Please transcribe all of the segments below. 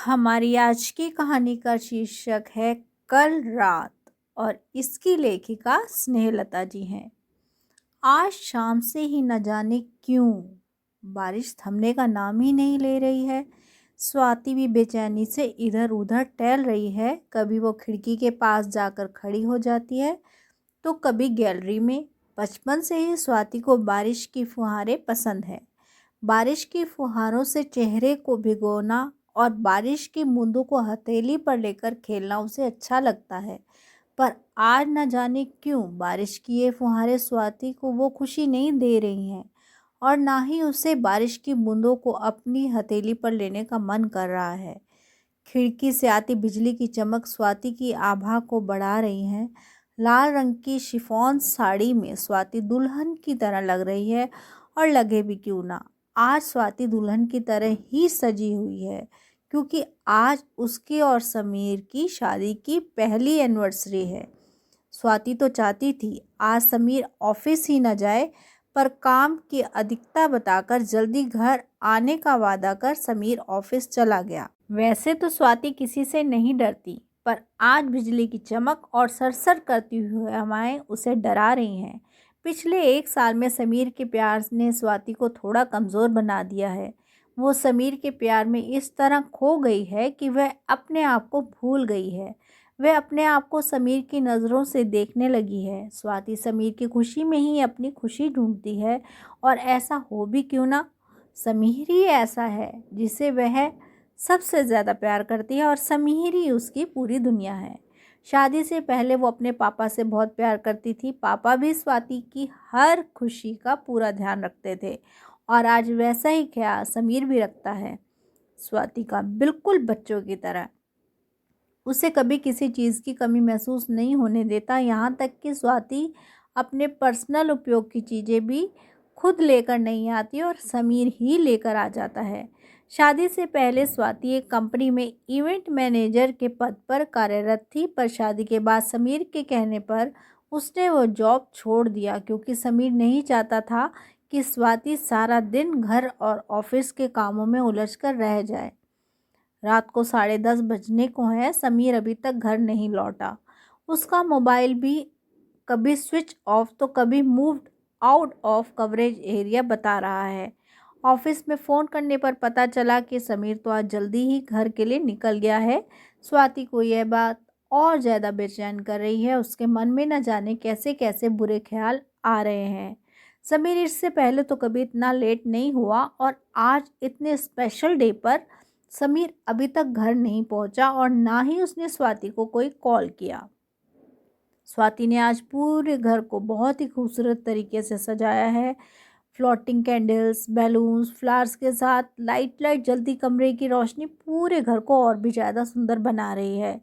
हमारी आज की कहानी का शीर्षक है कल रात और इसकी लेखिका स्नेहलता जी हैं। आज शाम से ही न जाने क्यों बारिश थमने का नाम ही नहीं ले रही है। स्वाति भी बेचैनी से इधर उधर टहल रही है। कभी वो खिड़की के पास जाकर खड़ी हो जाती है तो कभी गैलरी में। बचपन से ही स्वाति को बारिश की फुहारें पसंद है। बारिश की फुहारों से चेहरे को भिगोना और बारिश की बूंदों को हथेली पर लेकर खेलना उसे अच्छा लगता है। पर आज न जाने क्यों बारिश की ये फुहारें स्वाति को वो खुशी नहीं दे रही हैं और ना ही उसे बारिश की बूंदों को अपनी हथेली पर लेने का मन कर रहा है। खिड़की से आती बिजली की चमक स्वाति की आभा को बढ़ा रही है। लाल रंग की शिफॉन साड़ी में स्वाति दुल्हन की तरह लग रही है और लगे भी क्यों ना। आज स्वाति दुल्हन की तरह ही सजी हुई है क्योंकि आज उसकी और समीर की शादी की पहली एनिवर्सरी है। स्वाति तो चाहती थी आज समीर ऑफिस ही न जाए, पर काम की अधिकता बताकर जल्दी घर आने का वादा कर समीर ऑफिस चला गया। वैसे तो स्वाति किसी से नहीं डरती, पर आज बिजली की चमक और सरसर करती हुई हवाएं उसे डरा रही हैं। पिछले 1 साल में समीर के प्यार ने स्वाति को थोड़ा कमज़ोर बना दिया है। वो समीर के प्यार में इस तरह खो गई है कि वह अपने आप को भूल गई है। वह अपने आप को समीर की नज़रों से देखने लगी है। स्वाति समीर की खुशी में ही अपनी खुशी ढूंढती है और ऐसा हो भी क्यों ना। समीर ही ऐसा है जिसे वह सबसे ज़्यादा प्यार करती है और समीर ही उसकी पूरी दुनिया है। शादी से पहले वो अपने पापा से बहुत प्यार करती थी। पापा भी स्वाति की हर खुशी का पूरा ध्यान रखते थे और आज वैसा ही ख्याल समीर भी रखता है स्वाति का, बिल्कुल बच्चों की तरह। उसे कभी किसी चीज़ की कमी महसूस नहीं होने देता, यहाँ तक कि स्वाति अपने पर्सनल उपयोग की चीज़ें भी खुद लेकर नहीं आती और समीर ही लेकर आ जाता है। शादी से पहले स्वाति एक कंपनी में इवेंट मैनेजर के पद पर कार्यरत थी, पर शादी के बाद समीर के कहने पर उसने वो जॉब छोड़ दिया क्योंकि समीर नहीं चाहता था कि स्वाति सारा दिन घर और ऑफिस के कामों में उलझकर रह जाए। रात को 10:30 बजने को है, समीर अभी तक घर नहीं लौटा। उसका मोबाइल भी कभी स्विच ऑफ तो कभी moved out of coverage area बता रहा है। ऑफिस में फ़ोन करने पर पता चला कि समीर तो आज जल्दी ही घर के लिए निकल गया है। स्वाति को यह बात और ज़्यादा बेचैन कर रही है। उसके मन में न जाने कैसे कैसे बुरे ख्याल आ रहे हैं। समीर इससे पहले तो कभी इतना लेट नहीं हुआ और आज इतने स्पेशल डे पर समीर अभी तक घर नहीं पहुंचा और ना ही उसने स्वाति को कोई कॉल किया। स्वाति ने आज पूरे घर को बहुत ही खूबसूरत तरीके से सजाया है। फ्लोटिंग कैंडल्स, बैलून्स, फ्लावर्स के साथ लाइट जलती कमरे की रोशनी पूरे घर को और भी ज़्यादा सुंदर बना रही है।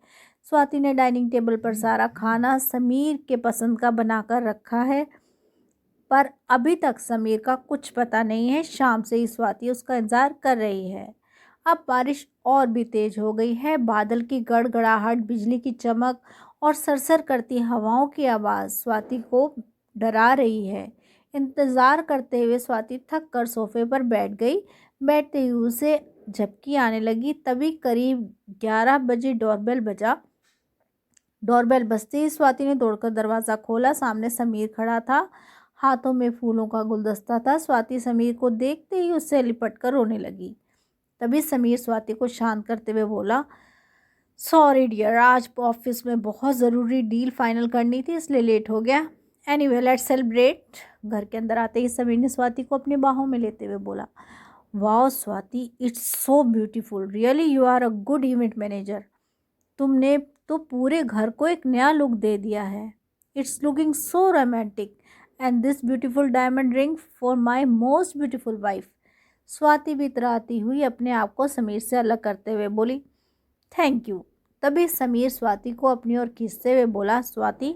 स्वाति ने डाइनिंग टेबल पर सारा खाना समीर के पसंद का बनाकर रखा है, पर अभी तक समीर का कुछ पता नहीं है। शाम से ही स्वाति उसका इंतज़ार कर रही है। अब बारिश और भी तेज़ हो गई है। बादल की गड़गड़ाहट, बिजली की चमक और सरसर करती हवाओं की आवाज़ स्वाति को डरा रही है। इंतज़ार करते हुए स्वाति थक कर सोफे पर बैठ गई। बैठते ही उसे झपकी आने लगी। तभी करीब 11 बजे डोरबेल बजा। डोरबेल बजते ही स्वाति ने दौड़कर दरवाज़ा खोला। सामने समीर खड़ा था, हाथों में फूलों का गुलदस्ता था। स्वाति समीर को देखते ही उससे लिपट कर रोने लगी। तभी समीर स्वाति को शांत करते हुए बोला, सॉरी डियर, आज ऑफिस में बहुत ज़रूरी डील फाइनल करनी थी इसलिए लेट हो गया। Anyway let's celebrate. घर के अंदर आते ही समीर ने स्वाति को अपनी बाहों में लेते हुए बोला, wow Swati, it's so beautiful, really you are a good event manager. तुमने तो पूरे घर को एक नया लुक दे दिया है। It's looking so romantic and this beautiful diamond ring for my most beautiful wife. Swati भी इतराती हुई अपने आप को समीर से अलग करते हुए बोली, थैंक यू। तभी समीर स्वाति को अपनी ओर खींचते हुए बोला, स्वाति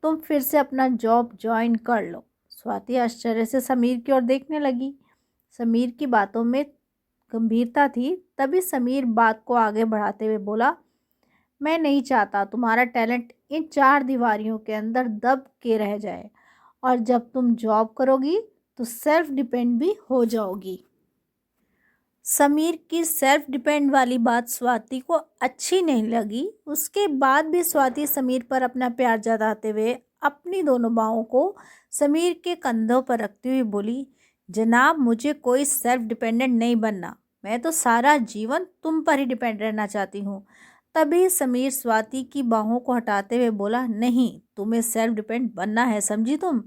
तुम फिर से अपना जॉब ज्वाइन कर लो। स्वाति आश्चर्य से समीर की ओर देखने लगी। समीर की बातों में गंभीरता थी। तभी समीर बात को आगे बढ़ाते हुए बोला, मैं नहीं चाहता तुम्हारा टैलेंट इन 4 दीवारियों के अंदर दब के रह जाए, और जब तुम जॉब करोगी तो सेल्फ डिपेंड भी हो जाओगी। समीर की सेल्फ डिपेंड वाली बात स्वाति को अच्छी नहीं लगी। उसके बाद भी स्वाति समीर पर अपना प्यार जताते हुए अपनी दोनों बाहों को समीर के कंधों पर रखती हुई बोली, जनाब मुझे कोई सेल्फ डिपेंडेंट नहीं बनना, मैं तो सारा जीवन तुम पर ही डिपेंड रहना चाहती हूँ। तभी समीर स्वाति की बाहों को हटाते हुए बोला, नहीं तुम्हें सेल्फ डिपेंड बनना है, समझी तुम।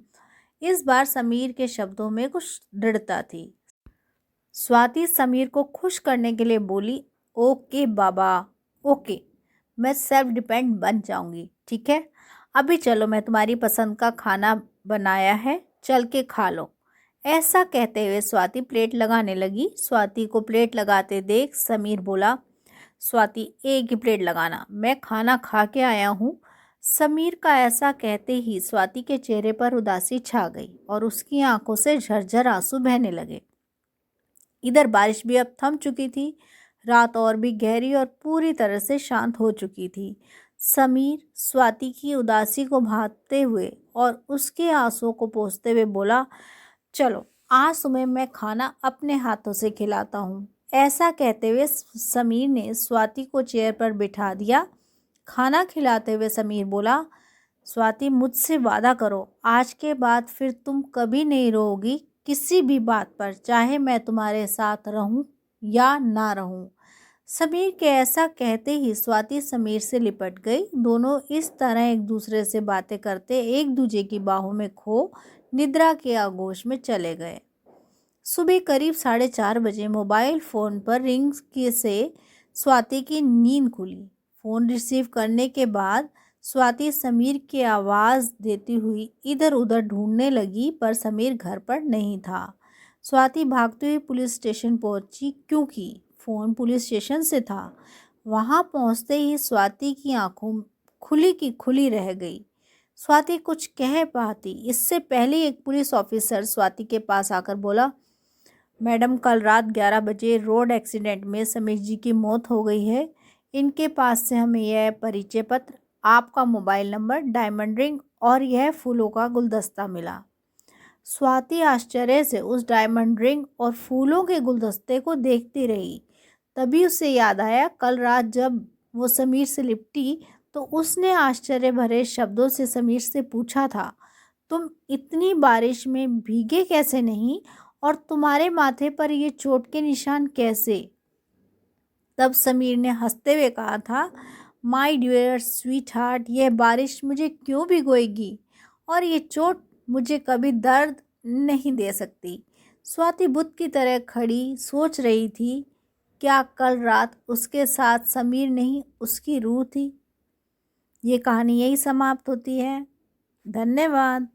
इस बार समीर के शब्दों में कुछ दृढ़ता थी। स्वाति समीर को खुश करने के लिए बोली, ओके बाबा, ओके, मैं सेल्फ डिपेंड बन जाऊंगी, ठीक है। अभी चलो, मैं तुम्हारी पसंद का खाना बनाया है, चल के खा लो। ऐसा कहते हुए स्वाति प्लेट लगाने लगी। स्वाति को प्लेट लगाते देख समीर बोला, स्वाति एक ही प्लेट लगाना, मैं खाना खा के आया हूँ। समीर का ऐसा कहते ही स्वाति के चेहरे पर उदासी छा गई और उसकी आंखों से झरझर आंसू बहने लगे। इधर बारिश भी अब थम चुकी थी। रात और भी गहरी और पूरी तरह से शांत हो चुकी थी। समीर स्वाति की उदासी को भांपते हुए और उसके आंसुओं को पोंछते हुए बोला, चलो आज सुबह मैं खाना अपने हाथों से खिलाता हूँ। ऐसा कहते हुए समीर ने स्वाति को चेयर पर बिठा दिया। खाना खिलाते हुए समीर बोला, स्वाति मुझसे वादा करो, आज के बाद फिर तुम कभी नहीं रोओगी किसी भी बात पर, चाहे मैं तुम्हारे साथ रहूं या ना रहूं। समीर के ऐसा कहते ही स्वाति समीर से लिपट गई। दोनों इस तरह एक दूसरे से बातें करते एक दूसरे की बाहों में खो निद्रा के आगोश में चले गए। सुबह करीब 4:30 बजे मोबाइल फ़ोन पर रिंग से स्वाति की नींद खुली। फ़ोन रिसीव करने के बाद स्वाति समीर की आवाज़ देती हुई इधर उधर ढूंढने लगी, पर समीर घर पर नहीं था। स्वाति भागती हुई पुलिस स्टेशन पहुंची, क्योंकि फ़ोन पुलिस स्टेशन से था। वहां पहुंचते ही स्वाति की आंखों खुली की खुली रह गई। स्वाति कुछ कह पाती इससे पहले एक पुलिस ऑफिसर स्वाति के पास आकर बोला, मैडम कल रात 11 बजे रोड एक्सीडेंट में समीर जी की मौत हो गई है। इनके पास से हमें यह परिचय पत्र, आपका मोबाइल नंबर, डायमंड रिंग और यह फूलों का गुलदस्ता मिला। स्वाति आश्चर्य से उस डायमंड रिंग और फूलों के गुलदस्ते को देखती रही। तभी उसे याद आया, कल रात जब वो समीर से लिपटी तो उसने आश्चर्य भरे शब्दों से समीर से पूछा था, तुम इतनी बारिश में भीगे कैसे नहीं और तुम्हारे माथे पर ये चोट के निशान कैसे। तब समीर ने हंसते हुए कहा था, माय डियर स्वीट हार्ट, यह बारिश मुझे क्यों भिगोएगी और ये चोट मुझे कभी दर्द नहीं दे सकती। स्वाति बुत की तरह खड़ी सोच रही थी, क्या कल रात उसके साथ समीर नहीं उसकी रूह थी। ये कहानी यही समाप्त होती है। धन्यवाद।